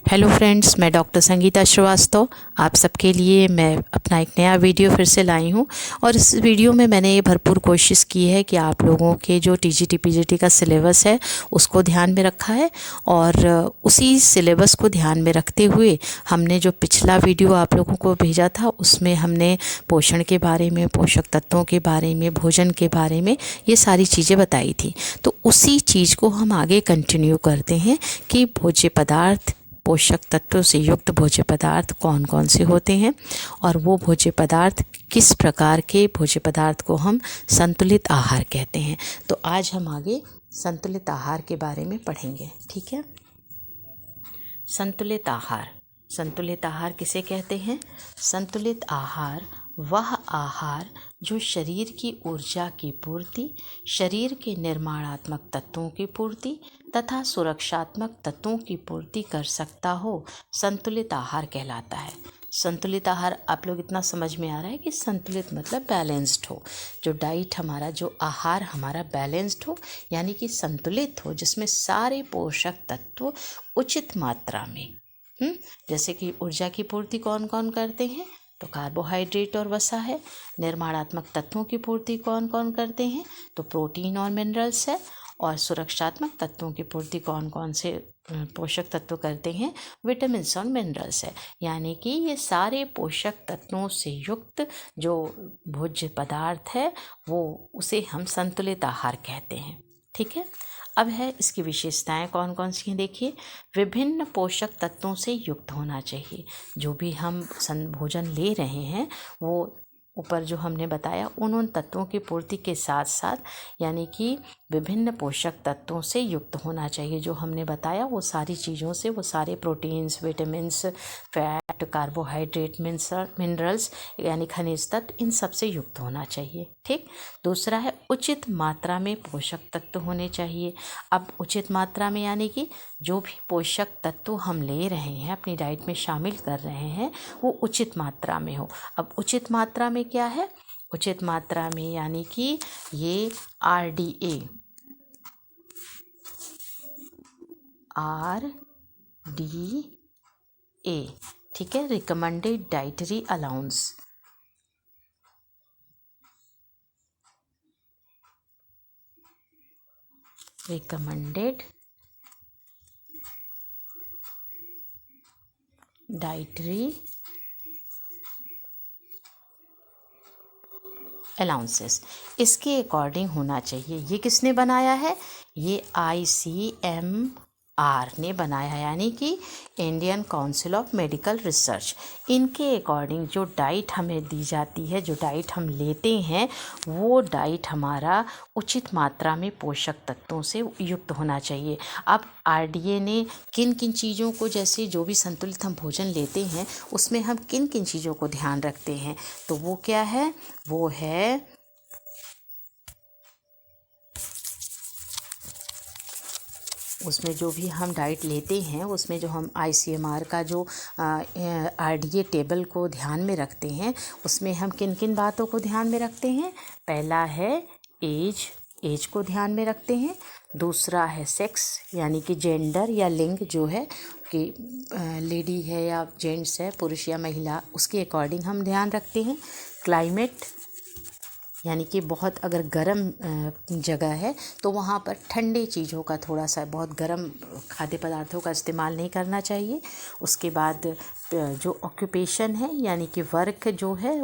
Hello friends, मैं doctor Sangeeta Srivastava आप सबके लिए मैं अपना एक नया वीडियो फिर से लाई हूँ। और इस वीडियो में मैंने ये भरपूर कोशिश की है कि आप लोगों के जो टीजीटी पीजीटी का सिलेबस है उसको ध्यान में रखा है, और उसी सिलेबस को ध्यान में रखते हुए हमने जो पिछला वीडियो आप लोगों को भेजा था उसमें हमने पोषण के बारे में, पोषक तत्वों के बारे में, भोजन के बारे में ये सारी चीज़ें बताई थी। तो उसी चीज़ को हम आगे कंटिन्यू करते हैं कि भोज्य पदार्थ, पोषक तत्वों से युक्त भोज्य पदार्थ कौन कौन से होते हैं, और वो भोज्य पदार्थ किस प्रकार के भोज्य पदार्थ को हम संतुलित आहार कहते हैं। तो आज हम आगे संतुलित आहार के बारे में पढ़ेंगे, ठीक है। संतुलित आहार, संतुलित आहार किसे कहते हैं? संतुलित आहार वह आहार जो शरीर की ऊर्जा की पूर्ति, शरीर के निर्माणात्मक तत्वों की पूर्ति तथा सुरक्षात्मक तत्वों की पूर्ति कर सकता हो, संतुलित आहार कहलाता है। संतुलित आहार आप लोग इतना समझ में आ रहा है कि संतुलित मतलब बैलेंस्ड हो, जो डाइट हमारा, जो आहार हमारा बैलेंस्ड हो, यानी कि संतुलित हो, जिसमें सारे पोषक तत्व उचित मात्रा में। जैसे कि ऊर्जा की पूर्ति कौन कौन करते हैं? तो कार्बोहाइड्रेट और वसा है। निर्माणात्मक तत्वों की पूर्ति कौन कौन करते हैं? तो प्रोटीन और मिनरल्स है। और सुरक्षात्मक तत्वों की पूर्ति कौन कौन से पोषक तत्व करते हैं? विटामिन और मिनरल्स है। यानी कि ये सारे पोषक तत्वों से युक्त जो भोज्य पदार्थ है वो उसे हम संतुलित आहार कहते हैं, ठीक है। अब है इसकी विशेषताएं कौन कौन सी हैं, देखिए। विभिन्न पोषक तत्वों से युक्त होना चाहिए। जो भी हम भोजन ले रहे हैं वो ऊपर जो हमने बताया उन तत्वों की पूर्ति के साथ साथ, यानी कि विभिन्न पोषक तत्वों से युक्त होना चाहिए। जो हमने बताया वो सारी चीज़ों से, वो सारे proteins, vitamins, fat, carbohydrate, minerals यानी खनिज तत्व, इन सब से युक्त होना चाहिए, ठीक। दूसरा है उचित मात्रा में पोषक तत्व होने चाहिए। अब उचित मात्रा में यानी कि जो भी पोषक तत्व हम ले रहे हैं, अपनी डाइट में शामिल कर रहे हैं, वो उचित मात्रा में हो। अब उचित मात्रा में क्या है? उचित मात्रा में यानी कि ये RDA, ठीक है, recommended dietary allowance. Recommended dietary allowances, इसके अकॉर्डिंग होना चाहिए। ये किसने बनाया है? ये ICMR ने बनाया है, यानी कि Indian council of medical research. इनके अकॉर्डिंग जो डाइट हमें दी जाती है, जो डाइट हम लेते हैं, वो डाइट हमारा उचित मात्रा में पोषक तत्वों से युक्त होना चाहिए। अब RDA ने किन किन चीज़ों को, जैसे जो भी संतुलित हम भोजन लेते हैं उसमें हम किन किन चीज़ों को ध्यान रखते हैं, तो वो क्या है? वो है उसमें जो भी हम डाइट लेते हैं उसमें जो हम ICMR का जो RDA टेबल को ध्यान में रखते हैं, उसमें हम किन किन बातों को ध्यान में रखते हैं? पहला है एज को ध्यान में रखते हैं। दूसरा है सेक्स, यानी कि जेंडर या लिंग जो है कि लेडी है या जेंट्स है, पुरुष या महिला, उसके अकॉर्डिंग हम ध्यान रखते हैं। क्लाइमेट, यानी कि बहुत अगर गर्म जगह है तो वहाँ पर ठंडे चीज़ों का, थोड़ा सा बहुत गर्म खाद्य पदार्थों का इस्तेमाल नहीं करना चाहिए। उसके बाद जो ऑक्यूपेशन है, यानी कि वर्क जो है,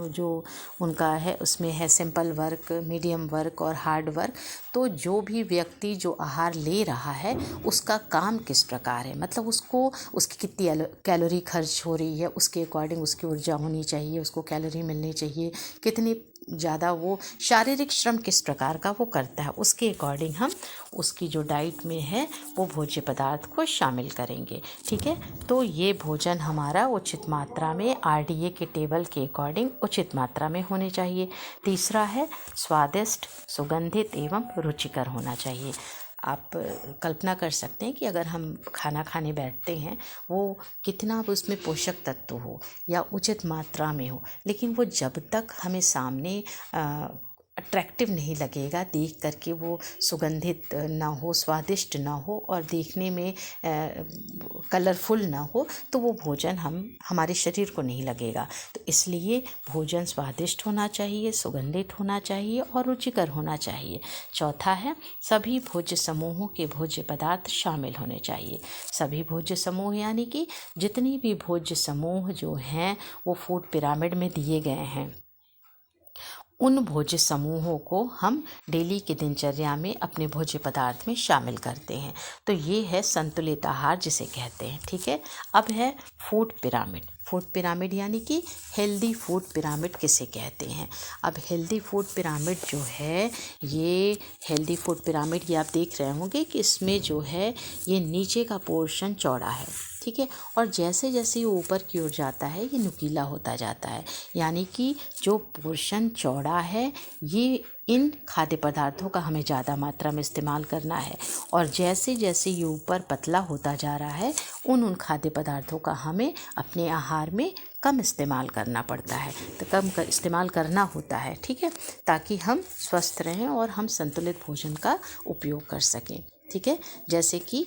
जो उनका है उसमें है सिंपल वर्क, मीडियम वर्क और हार्ड वर्क। तो जो भी व्यक्ति जो आहार ले रहा है उसका काम किस प्रकार है, मतलब उसको, उसकी कितनी कैलोरी खर्च हो रही है, उसके अकॉर्डिंग उसकी ऊर्जा होनी चाहिए, उसको कैलोरी मिलनी चाहिए, कितनी ज़्यादा वो शारीरिक श्रम किस प्रकार का वो करता है, उसके अकॉर्डिंग हम उसकी जो डाइट में है वो भोज्य पदार्थ को शामिल करेंगे, ठीक है। तो ये भोजन हमारा उचित मात्रा में RDA के टेबल के अकॉर्डिंग उचित मात्रा में होने चाहिए। तीसरा है स्वादिष्ट, सुगंधित एवं रुचिकर होना चाहिए। आप कल्पना कर सकते हैं कि अगर हम खाना खाने बैठते हैं, वो कितना उसमें पोषक तत्व हो या उचित मात्रा में हो, लेकिन वो जब तक हमें सामने अट्रैक्टिव नहीं लगेगा, देख करके वो सुगंधित ना हो, स्वादिष्ट ना हो और देखने में कलरफुल ना हो, तो वो भोजन हमारे शरीर को नहीं लगेगा। तो इसलिए भोजन स्वादिष्ट होना चाहिए, सुगंधित होना चाहिए और रुचिकर होना चाहिए। चौथा है, सभी भोज्य समूहों के भोज्य पदार्थ शामिल होने चाहिए। सभी भोज्य समूह यानी कि जितनी भी भोज्य समूह जो हैं वो फूड पिरामिड में दिए गए हैं, उन भोज्य समूहों को हम डेली की दिनचर्या में अपने भोज्य पदार्थ में शामिल करते हैं। तो ये है संतुलित आहार जिसे कहते हैं। ठीक है, अब है फूड पिरामिड। फूड पिरामिड यानी कि हेल्दी फूड पिरामिड किसे कहते हैं। अब हेल्दी फूड पिरामिड जो है, ये हेल्दी फूड यानी आप देख रहे होंगे कि इसमें जो है ये नीचे का पोर्शन चौड़ा है, ठीक है, और जैसे जैसे ये ऊपर की ओर जाता है ये नुकीला होता जाता है। यानी कि जो पोर्शन चौड़ा है ये इन खाद्य पदार्थों का हमें ज़्यादा मात्रा में इस्तेमाल करना है, और जैसे जैसे ये ऊपर पतला होता जा रहा है उन खाद्य पदार्थों का हमें अपने आहार में कम इस्तेमाल करना पड़ता है। तो कम इस्तेमाल करना होता है, ठीक है, ताकि हम स्वस्थ रहें और हम संतुलित भोजन का उपयोग कर सकें। ठीक है, जैसे कि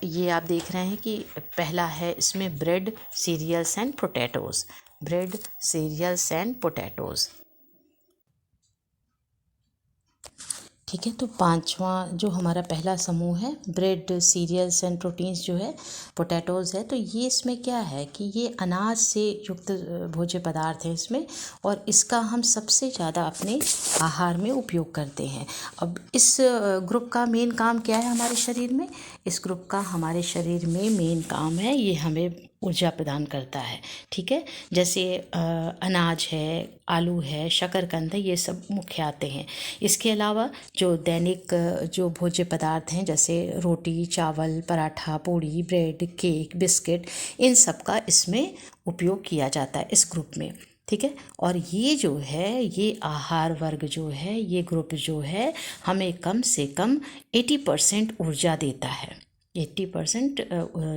ये आप देख रहे हैं कि पहला है इसमें bread, cereals and potatoes. Bread, cereals and potatoes. ठीक है, तो पांचवा जो हमारा पहला समूह है ब्रेड, सीरियल्स एंड प्रोटीन्स जो है, पोटैटोज़ है, तो ये इसमें क्या है कि ये अनाज से युक्त भोज्य पदार्थ हैं इसमें, और इसका हम सबसे ज़्यादा अपने आहार में उपयोग करते हैं। अब इस ग्रुप का मेन काम क्या है हमारे शरीर में? इस ग्रुप का हमारे शरीर में मेन काम है, ये हमें ऊर्जा प्रदान करता है। ठीक है, जैसे अनाज है, आलू है, शकरकंद है, ये सब मुख्य आते हैं। इसके अलावा जो दैनिक जो भोज्य पदार्थ हैं जैसे रोटी, चावल, पराठा, पूड़ी, ब्रेड, केक, बिस्किट, इन सब का इसमें उपयोग किया जाता है इस ग्रुप में। ठीक है, और ये जो है ये आहार वर्ग जो है, ये ग्रुप जो है हमें कम से कम 80% ऊर्जा देता है। 80%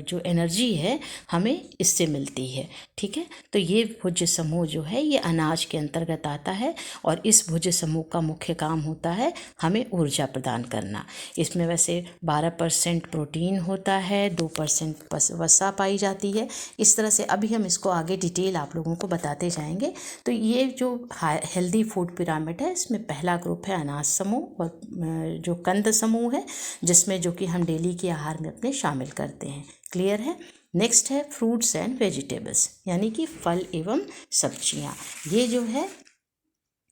जो एनर्जी है हमें इससे मिलती है। ठीक है, तो ये भोज्य समूह जो है ये अनाज के अंतर्गत आता है, और इस भोज्य समूह का मुख्य काम होता है हमें ऊर्जा प्रदान करना। इसमें वैसे 12% प्रोटीन होता है, 2% वसा पाई जाती है। इस तरह से अभी हम इसको आगे डिटेल आप लोगों को बताते जाएंगे। तो ये जो हेल्दी फूड पिरामिड है इसमें पहला ग्रुप है अनाज समूह, और जो कंद समूह है जिसमें जो कि हम डेली के आहार में अपने शामिल करते हैं। क्लियर है? नेक्स्ट है फ्रूट्स एंड वेजिटेबल्स, यानी कि फल एवं सब्जियां। ये जो है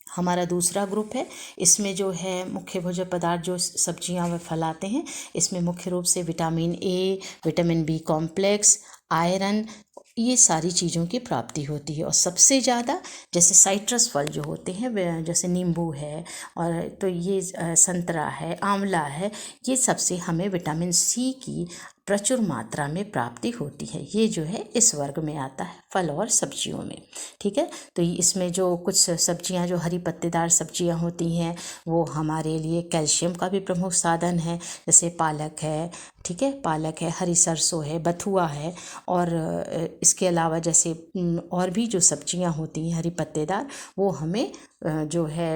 हमारा दूसरा ग्रुप है। इसमें जो है मुख्य भोज्य पदार्थ जो सब्जियां व फल आते हैं, इसमें मुख्य रूप से vitamin A, vitamin B complex, iron, ये सारी चीज़ों की प्राप्ति होती है। और सबसे ज़्यादा जैसे साइट्रस फल जो होते हैं, जैसे नींबू है, और तो ये संतरा है, आंवला है, ये सबसे हमें विटामिन सी की प्रचुर मात्रा में प्राप्ति होती है। ये जो है इस वर्ग में आता है फल और सब्जियों में। ठीक है, तो इसमें जो कुछ सब्जियां जो हरी पत्तेदार सब्जियां होती हैं वो हमारे लिए कैल्शियम का भी प्रमुख साधन है। जैसे पालक है, ठीक है, पालक है, हरी सरसों है, बथुआ है, और इसके अलावा जैसे और भी जो सब्जियां होती हैं हरी पत्तेदार, वो हमें जो है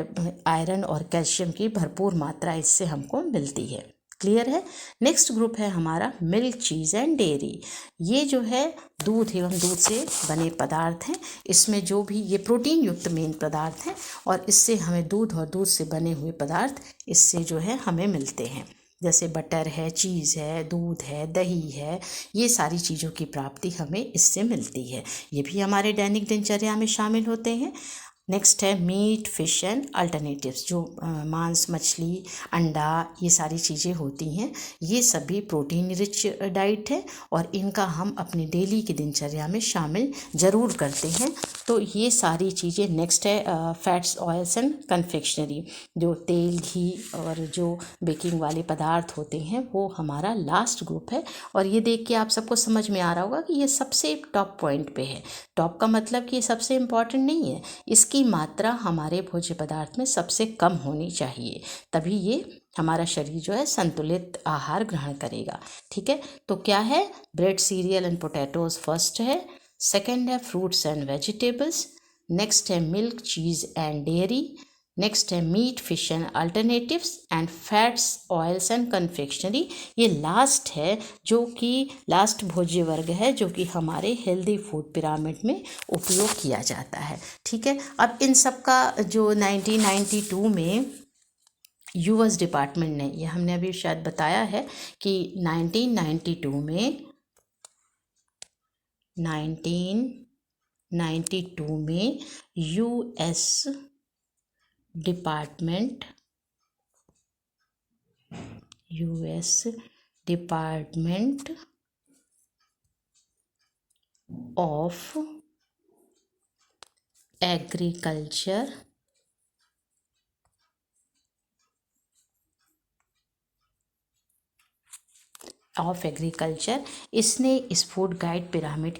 आयरन और कैल्शियम की भरपूर मात्रा इससे हमको मिलती है। क्लियर है? नेक्स्ट ग्रुप है हमारा मिल्क, चीज़ एंड डेयरी। ये जो है दूध एवं दूध से बने पदार्थ हैं। इसमें जो भी ये प्रोटीन युक्त मेन पदार्थ हैं, और इससे हमें दूध और दूध से बने हुए पदार्थ इससे जो है हमें मिलते हैं। जैसे बटर है, चीज़ है, दूध है, दही है, ये सारी चीज़ों की प्राप्ति हमें इससे मिलती है। ये भी हमारे दैनिक दिनचर्या में शामिल होते हैं। नेक्स्ट है मीट, फिश एंड अल्टरनेटिव्स, जो मांस, मछली, अंडा, ये सारी चीज़ें होती हैं, ये सभी प्रोटीन रिच डाइट है, और इनका हम अपने डेली की दिनचर्या में शामिल ज़रूर करते हैं। तो ये सारी चीज़ें। नेक्स्ट है फैट्स, ऑयल्स एंड कन्फेक्शनरी, जो तेल, घी और जो बेकिंग वाले पदार्थ होते हैं वो हमारा लास्ट ग्रुप है। और ये देख के आप सबको समझ में आ रहा होगा कि ये सबसे टॉप पॉइंट पे है। टॉप का मतलब कि ये सबसे इम्पॉर्टेंट नहीं है, इसकी मात्रा हमारे भोज्य पदार्थ में सबसे कम होनी चाहिए, तभी ये हमारा शरीर जो है संतुलित आहार ग्रहण करेगा। ठीक है, तो क्या है? Bread, cereal and potatoes first है। सेकंड है फ्रूट्स एंड वेजिटेबल्स। नेक्स्ट है milk, cheese and dairy. Next है meat, fish and alternatives and fats, oils and confectionery. ये लास्ट है, जो कि लास्ट भोज्य वर्ग है, जो कि हमारे हेल्दी फूड पिरामिड में उपयोग किया जाता है। ठीक है, अब इन सब का जो 1992 में यूएस डिपार्टमेंट ने, ये हमने अभी शायद बताया है कि 1992 में यूएस डिपार्टमेंट ऑफ एग्रीकल्चर इसने इस फूड गाइड पिरामिड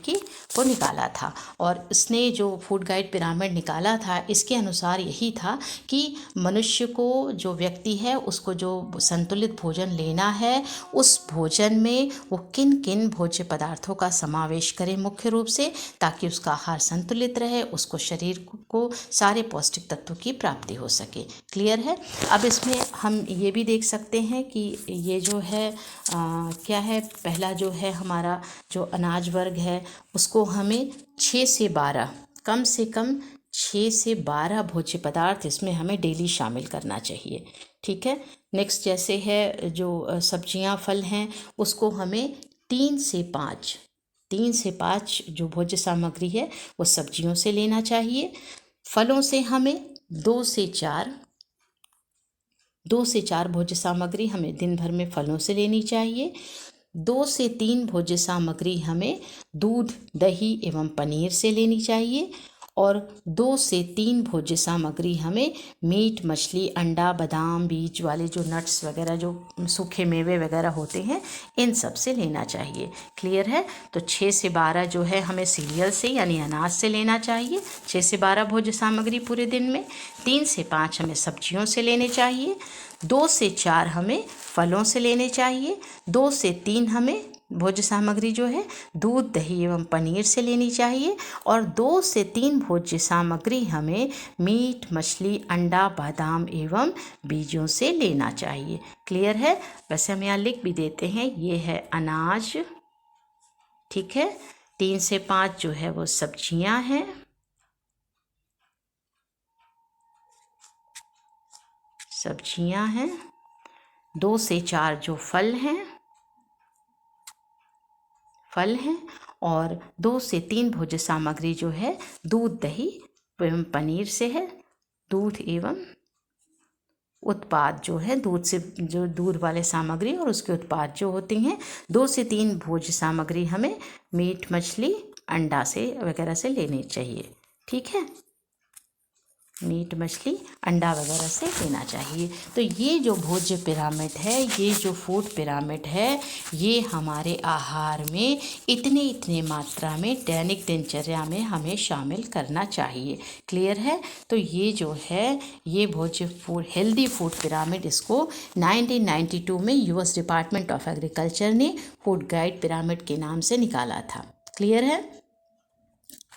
को निकाला था। और इसने जो फूड गाइड पिरामिड निकाला था, इसके अनुसार यही था कि मनुष्य को, जो व्यक्ति है, उसको जो संतुलित भोजन लेना है, उस भोजन में वो किन किन भोज्य पदार्थों का समावेश करे मुख्य रूप से, ताकि उसका आहार संतुलित रहे, उसको शरीर को सारे पौष्टिक तत्वों की प्राप्ति हो सके। क्लियर है। अब इसमें हम ये भी देख सकते हैं कि ये जो है क्या है, पहला जो है हमारा जो अनाज वर्ग है, उसको हमें 6 से 12, कम से कम 6 से 12 भोज्य पदार्थ इसमें हमें डेली शामिल करना चाहिए। ठीक है। नेक्स्ट जैसे है जो सब्जियां, फल हैं, उसको हमें 3 से 5 जो भोज्य सामग्री है वो सब्जियों से लेना चाहिए। फलों से हमें 2 से 4 भोज्य सामग्री हमें दिन भर में फलों से लेनी चाहिए। 2 से 3 भोज्य सामग्री हमें दूध, दही एवं पनीर से लेनी चाहिए। और 2 से 3 भोज्य सामग्री हमें मीट, मछली, अंडा, बादाम, बीज वाले जो नट्स वगैरह, जो सूखे मेवे वगैरह होते हैं, इन सब से लेना चाहिए। क्लियर है। तो 6 से 12 जो है हमें सीरियल से यानी अनाज से लेना चाहिए, 6 से 12 भोज्य सामग्री पूरे दिन में। 3 से 5 हमें सब्जियों से लेने चाहिए। 2 से 4 हमें फलों से लेने चाहिए। 2 से 3 हमें भोज्य सामग्री जो है दूध, दही एवं पनीर से लेनी चाहिए। और 2 से 3 भोज्य सामग्री हमें मीट, मछली, अंडा, बादाम एवं बीजों से लेना चाहिए। क्लियर है। वैसे हम यहाँ लिख भी देते हैं, ये है अनाज। ठीक है। 3 से 5 जो है वो सब्जियां हैं। 2 से 4 जो फल हैं। और 2 से 3 भोज्य सामग्री जो है दूध, दही एवं पनीर से है। दूध एवं उत्पाद जो है, दूध से जो दूध वाले सामग्री और उसके उत्पाद जो होती हैं। 2 से 3 भोज्य सामग्री हमें मीट, मछली, अंडा से वगैरह से लेनी चाहिए। ठीक है। मीट, मछली, अंडा वगैरह से लेना चाहिए। तो ये जो भोज्य पिरामिड है, ये जो फूड पिरामिड है, ये हमारे आहार में इतने मात्रा में दैनिक दिनचर्या में हमें शामिल करना चाहिए। क्लियर है। तो ये जो है, ये भोज्य फूड, हेल्दी फूड पिरामिड, इसको 1992 में यूएस डिपार्टमेंट ऑफ एग्रीकल्चर ने फूड गाइड पिरामिड के नाम से निकाला था। क्लियर है।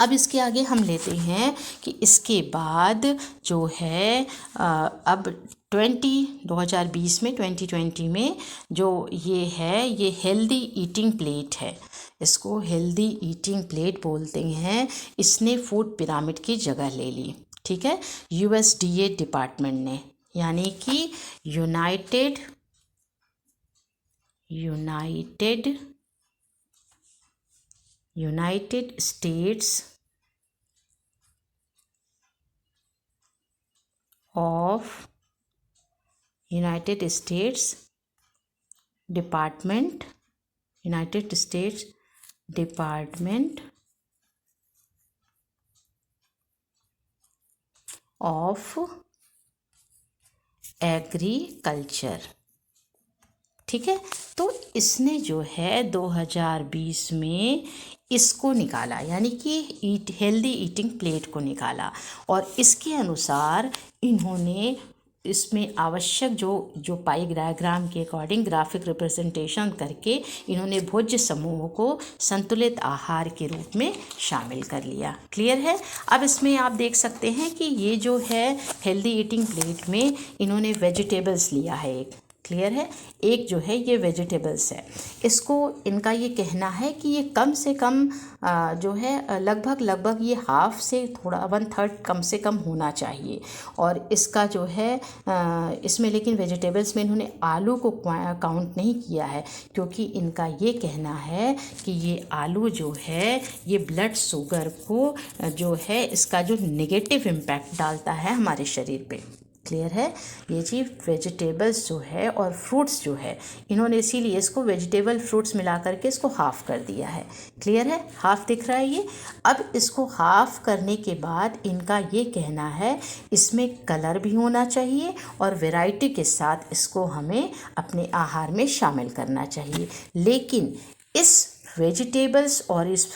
अब इसके आगे हम लेते हैं कि इसके बाद जो है अब 2020 में जो ये है, ये हेल्दी ईटिंग प्लेट है। इसको हेल्दी ईटिंग प्लेट बोलते हैं। इसने फूड पिरामिड की जगह ले ली। ठीक है। यूएसडीए डिपार्टमेंट ने, यानी कि United states department of agriculture. ठीक है। तो इसने जो है 2020 में इसको निकाला, यानी कि हेल्दी ईटिंग प्लेट को निकाला। और इसके अनुसार इन्होंने इसमें आवश्यक जो पाई डायग्राम के अकॉर्डिंग ग्राफिक रिप्रेजेंटेशन करके इन्होंने भोज्य समूह को संतुलित आहार के रूप में शामिल कर लिया। क्लियर है। अब इसमें आप देख सकते हैं कि ये जो है हेल्दी ईटिंग प्लेट में इन्होंने वेजिटेबल्स लिया है एक। क्लियर है। एक जो है ये वेजिटेबल्स है, इसको इनका ये कहना है कि ये कम से कम जो है लगभग ये हाफ से थोड़ा 1/3 कम से कम होना चाहिए। और इसका जो है इसमें लेकिन वेजिटेबल्स में इन्होंने आलू को काउंट नहीं किया है, क्योंकि इनका ये कहना है कि ये आलू जो है ये ब्लड शुगर को जो है इसका जो नेगेटिव इम्पैक्ट डालता है हमारे शरीर पे। क्लियर है। ये जी वेजिटेबल्स जो है और फ्रूट्स जो है इन्होंने इसीलिए इसको वेजिटेबल फ्रूट्स मिला करके इसको हाफ़ कर दिया है। क्लियर है। हाफ़ दिख रहा है ये। अब इसको हाफ़ करने के बाद इनका ये कहना है इसमें कलर भी होना चाहिए और वैरायटी के साथ इसको हमें अपने आहार में शामिल करना चाहिए। लेकिन इस वेजिटेबल्स और इस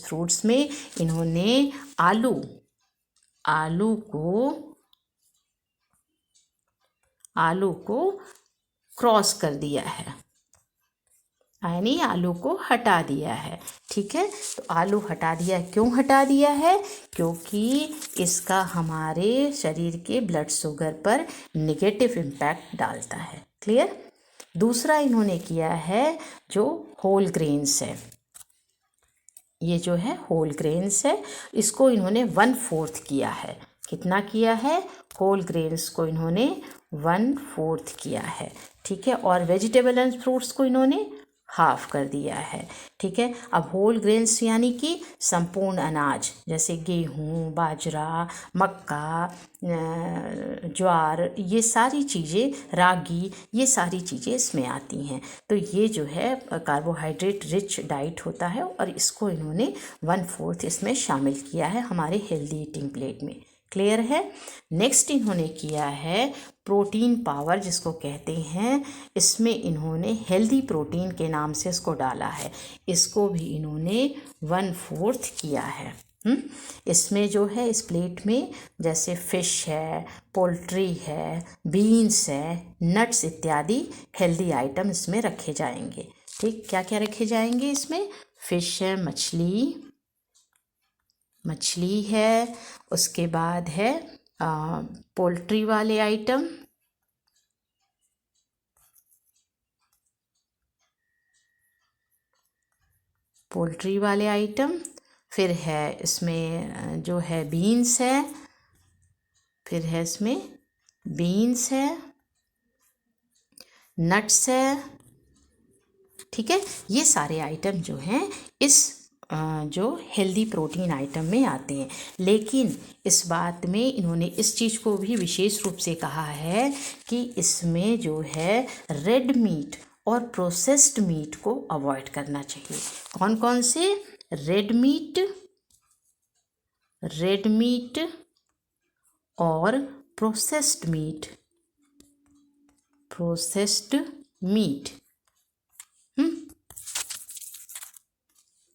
फ्रूट्स में इन्होंने आलू को क्रॉस कर दिया है, यानी आलू को हटा दिया है। ठीक है। तो आलू हटा दिया, क्यों हटा दिया है? क्योंकि इसका हमारे शरीर के ब्लड शुगर पर नेगेटिव इम्पैक्ट डालता है। क्लियर। दूसरा इन्होंने किया है जो होल ग्रेन्स है, ये जो है होल ग्रेन्स है, इसको इन्होंने 1/4 किया है। कितना किया है? होल ग्रेन्स को इन्होंने 1/4 किया है। ठीक है। और वेजिटेबल एंड फ्रूट्स को इन्होंने हाफ कर दिया है। ठीक है। अब होल ग्रेन्स यानी कि संपूर्ण अनाज, जैसे गेहूँ, बाजरा, मक्का, ज्वार, ये सारी चीज़ें, रागी, ये सारी चीज़ें इसमें आती हैं। तो ये जो है कार्बोहाइड्रेट रिच डाइट होता है और इसको इन्होंने 1/4 इसमें शामिल किया है हमारे हेल्दी ईटिंग प्लेट में। क्लियर है। नेक्स्ट इन्होंने किया है प्रोटीन पावर, जिसको कहते हैं, इसमें इन्होंने हेल्दी प्रोटीन के नाम से इसको डाला है, इसको भी इन्होंने 1/4 किया है। इसमें जो है इस प्लेट में जैसे फिश है, पोल्ट्री है, बीन्स है, नट्स इत्यादि हेल्दी आइटम इसमें रखे जाएंगे। ठीक। क्या क्या रखे जाएंगे इसमें? फिश है, मछली है, उसके बाद है पोल्ट्री वाले आइटम, फिर है इसमें जो है बीन्स है, नट्स है। ठीक है। ये सारे आइटम जो हैं इस जो हेल्दी प्रोटीन आइटम में आते हैं। लेकिन इस बात में इन्होंने इस चीज़ को भी विशेष रूप से कहा है कि इसमें जो है रेड मीट और प्रोसेस्ड मीट को अवॉइड करना चाहिए। कौन कौन से? रेड मीट और प्रोसेस्ड मीट।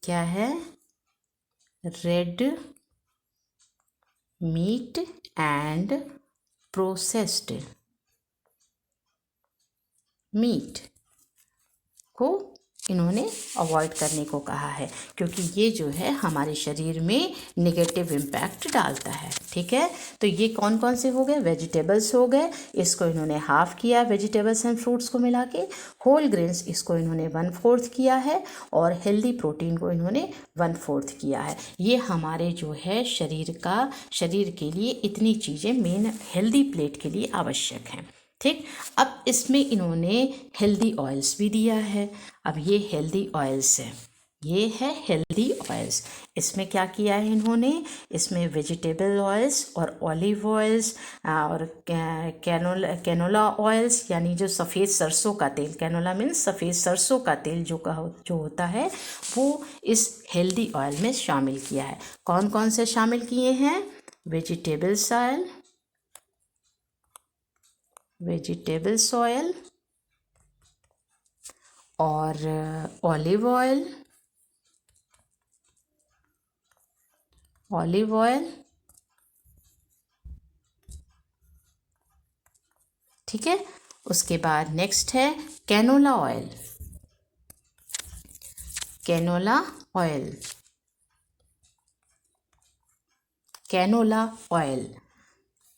क्या है? Red meat and processed meat को इन्होंने अवॉइड करने को कहा है, क्योंकि ये जो है हमारे शरीर में नेगेटिव इम्पैक्ट डालता है। ठीक है। तो ये कौन कौन से हो गए? वेजिटेबल्स हो गए, इसको इन्होंने हाफ किया वेजिटेबल्स एंड फ्रूट्स को मिला के। होल ग्रेन्स इसको इन्होंने 1/4 किया है और हेल्दी प्रोटीन को इन्होंने 1/4 किया है। ये हमारे जो है शरीर के लिए इतनी चीज़ें मेन हेल्दी प्लेट के लिए आवश्यक हैं। ठीक। अब इसमें इन्होंने हेल्दी ऑयल्स भी दिया है। अब ये हेल्दी ऑयल्स है, ये है हेल्दी ऑयल्स। इसमें क्या किया है इन्होंने? इसमें वेजिटेबल ऑयल्स और ऑलिव ऑयल्स और कैनोला ऑयल्स, यानी जो सफ़ेद सरसों का तेल, कैनोला मीन्स सफ़ेद सरसों का तेल जो होता है, वो इस हेल्दी ऑयल में शामिल किया है। कौन कौन से शामिल किए हैं? वेजिटेबल्स ऑयल और ऑलिव ऑयल ठीक है। उसके बाद नेक्स्ट है canola oil. Canola oil, canola oil,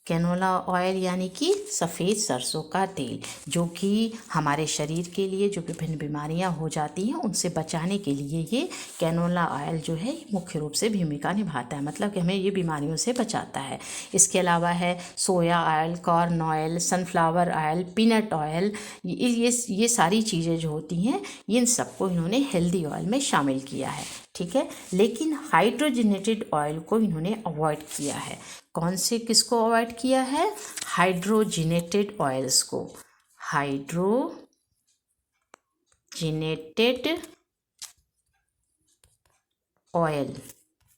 canola oil यानी कि सफ़ेद सरसों का तेल, जो कि हमारे शरीर के लिए जो विभिन्न बीमारियां हो जाती हैं उनसे बचाने के लिए ये कैनोला ऑयल जो है मुख्य रूप से भूमिका निभाता है, मतलब कि हमें ये बीमारियों से बचाता है। इसके अलावा है सोया oil, corn oil, sunflower oil, peanut oil, ये सारी चीज़ें जो होती हैं इन सबको इन्होंने हेल्दी ऑयल में शामिल किया है, ठीक है। लेकिन हाइड्रोजनेटेड ऑयल को इन्होंने अवॉइड किया है। कौन से, किसको अवॉइड किया है? हाइड्रोजनेटेड ऑयल्स को। हाइड्रोजनेटेड ऑयल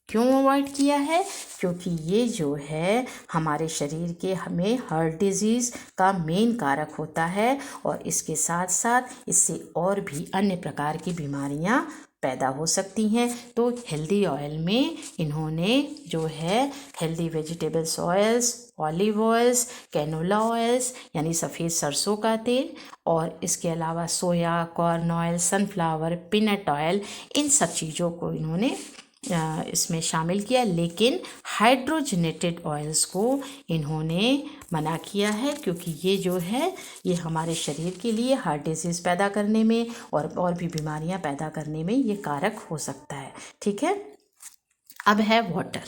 क्यों अवॉइड किया है? क्योंकि ये जो है हमारे शरीर के हमें हार्ट डिजीज़ का मेन कारक होता है और इसके साथ साथ इससे और भी अन्य प्रकार की बीमारियां पैदा हो सकती हैं। तो हेल्दी ऑयल में इन्होंने जो है healthy vegetables oils, olive oils, canola oils यानी सफ़ेद सरसों का तेल और इसके अलावा soya, corn oil, sunflower, peanut oil, इन सब चीज़ों को इन्होंने इसमें शामिल किया। लेकिन हाइड्रोजनेटेड ऑयल्स को इन्होंने मना किया है, क्योंकि ये जो है ये हमारे शरीर के लिए हार्ट डिजीज़ पैदा करने में और भी बीमारियां पैदा करने में ये कारक हो सकता है, ठीक है। अब है वाटर,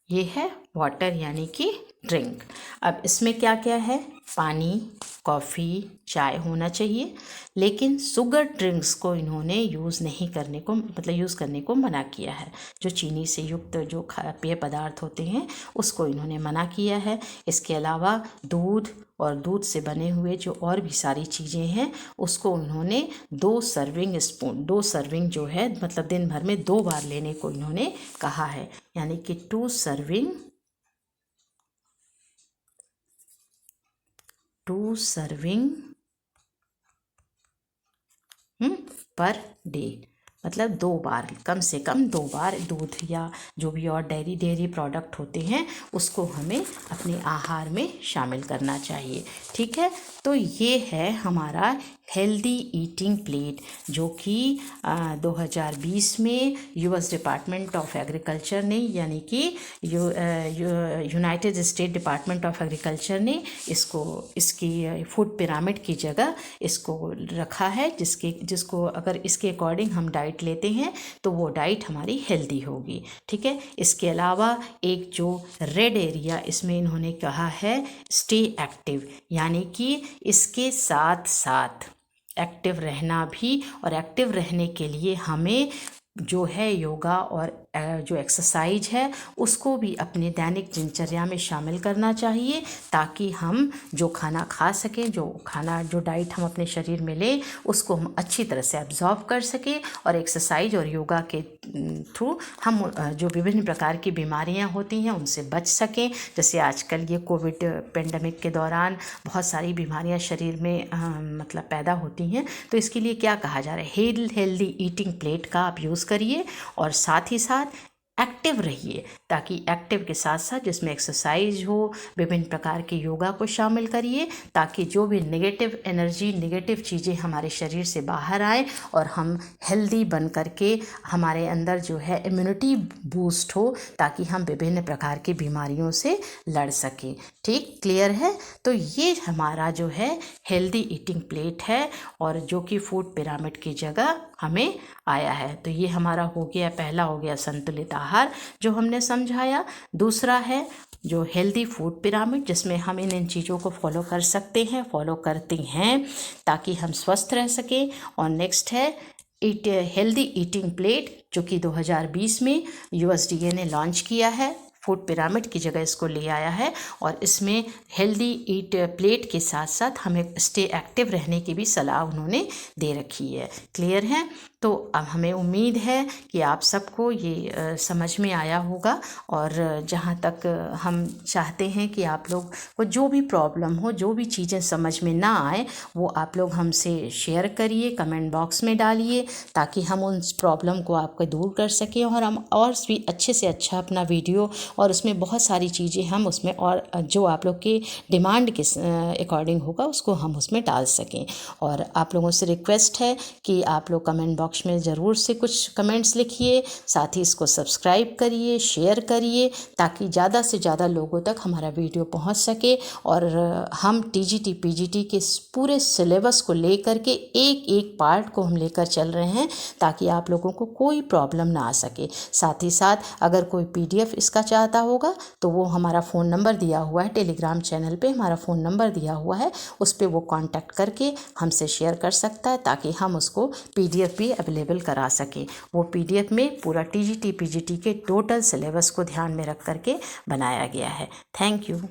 ये है वाटर यानी कि ड्रिंक। अब इसमें क्या क्या है? पानी, कॉफ़ी, चाय होना चाहिए, लेकिन शुगर ड्रिंक्स को इन्होंने यूज़ नहीं करने को, मतलब यूज़ करने को मना किया है। जो चीनी से युक्त जो पेय पदार्थ होते हैं उसको इन्होंने मना किया है। इसके अलावा दूध और दूध से बने हुए जो और भी सारी चीज़ें हैं उसको उन्होंने 2 सर्विंग जो है मतलब दिन भर में 2 बार लेने को इन्होंने कहा है, यानी कि 2 सर्विंग पर डे, मतलब 2 बार, कम से कम 2 बार दूध या जो भी और डेयरी प्रोडक्ट होते हैं उसको हमें अपने आहार में शामिल करना चाहिए, ठीक है। तो ये है हमारा हेल्दी ईटिंग प्लेट, जो कि 2020 में यूएस डिपार्टमेंट ऑफ एग्रीकल्चर ने, यानी कि United state department of agriculture ने इसकी फूड पिरामिड की जगह इसको रखा है, जिसको अगर इसके अकॉर्डिंग हम डाइट लेते हैं तो वो डाइट हमारी हेल्दी होगी, ठीक है। इसके अलावा एक जो रेड एरिया इसमें इन्होंने कहा है स्टे एक्टिव, यानी कि इसके साथ साथ एक्टिव रहना भी, और एक्टिव रहने के लिए हमें जो है योगा और जो एक्सरसाइज है उसको भी अपने दैनिक दिनचर्या में शामिल करना चाहिए, ताकि हम जो खाना खा सकें, जो डाइट हम अपने शरीर में लें उसको हम अच्छी तरह से एब्जॉर्ब कर सकें, और एक्सरसाइज और योगा के थ्रू हम जो विभिन्न प्रकार की बीमारियां होती हैं उनसे बच सकें। जैसे आजकल ये कोविड पेंडेमिक के दौरान बहुत सारी बीमारियां शरीर में मतलब पैदा होती हैं, तो इसके लिए क्या कहा जा रहा है, हेल्दी ईटिंग प्लेट का आप यूज़ करिए और साथ ही साथ एक्टिव रहिए, ताकि एक्टिव के साथ साथ जिसमें एक्सरसाइज हो, विभिन्न प्रकार के योगा को शामिल करिए, ताकि जो भी नेगेटिव एनर्जी, नेगेटिव चीज़ें हमारे शरीर से बाहर आए और हम हेल्दी बन करके हमारे अंदर जो है इम्यूनिटी बूस्ट हो, ताकि हम विभिन्न प्रकार की बीमारियों से लड़ सकें, ठीक, क्लियर है। तो ये हमारा जो है हेल्दी ईटिंग प्लेट है, और जो कि फूड पिरामिड की जगह हमें आया है। तो ये हमारा हो गया, पहला हो गया संतुलित आहार जो हमने समझाया। दूसरा है जो हेल्दी फूड पिरामिड, जिसमें हम इन चीज़ों को फॉलो कर सकते हैं, फॉलो करते हैं, ताकि हम स्वस्थ रह सकें। और नेक्स्ट है हेल्दी ईटिंग प्लेट, जो कि 2020 में USDA ने लॉन्च किया है, फूड पिरामिड की जगह इसको ले आया है, और इसमें हेल्दी ईट प्लेट के साथ साथ हमें स्टे एक्टिव रहने की भी सलाह उन्होंने दे रखी है, क्लियर है। तो अब हमें उम्मीद है कि आप सबको ये समझ में आया होगा। और जहाँ तक हम चाहते हैं कि आप लोग को जो भी प्रॉब्लम हो, जो भी चीज़ें समझ में ना आए, वो आप लोग हमसे शेयर करिए, कमेंट बॉक्स में डालिए, ताकि हम उन प्रॉब्लम को आपको दूर कर सकें और हम और भी अच्छे से अच्छा अपना वीडियो, और उसमें बहुत सारी चीज़ें हम उसमें और जो आप लोग के डिमांड के अकॉर्डिंग होगा उसको हम उसमें डाल सकें। और आप लोगों से रिक्वेस्ट है कि आप लोग कमेंट बॉक्स में ज़रूर से कुछ कमेंट्स लिखिए, साथ ही इसको सब्सक्राइब करिए, शेयर करिए, ताकि ज़्यादा से ज़्यादा लोगों तक हमारा वीडियो पहुंच सके। और हम टीजीटी पीजीटी के पूरे सिलेबस को लेकर के एक एक पार्ट को हम लेकर चल रहे हैं, ताकि आप लोगों को कोई प्रॉब्लम ना आ सके। साथ ही साथ अगर कोई पीडीएफ इसका चाहता होगा तो वो हमारा फ़ोन नंबर दिया हुआ है, टेलीग्राम चैनल पे हमारा फ़ोन नंबर दिया हुआ है, उस पर वो कांटेक्ट करके हमसे शेयर कर सकता है, ताकि हम उसको पीडीएफ भी अवेलेबल करा सकें। वो पीडीएफ में पूरा टीजीटी पीजीटी के टोटल सिलेबस को ध्यान में रख करके बनाया गया है। Thank you.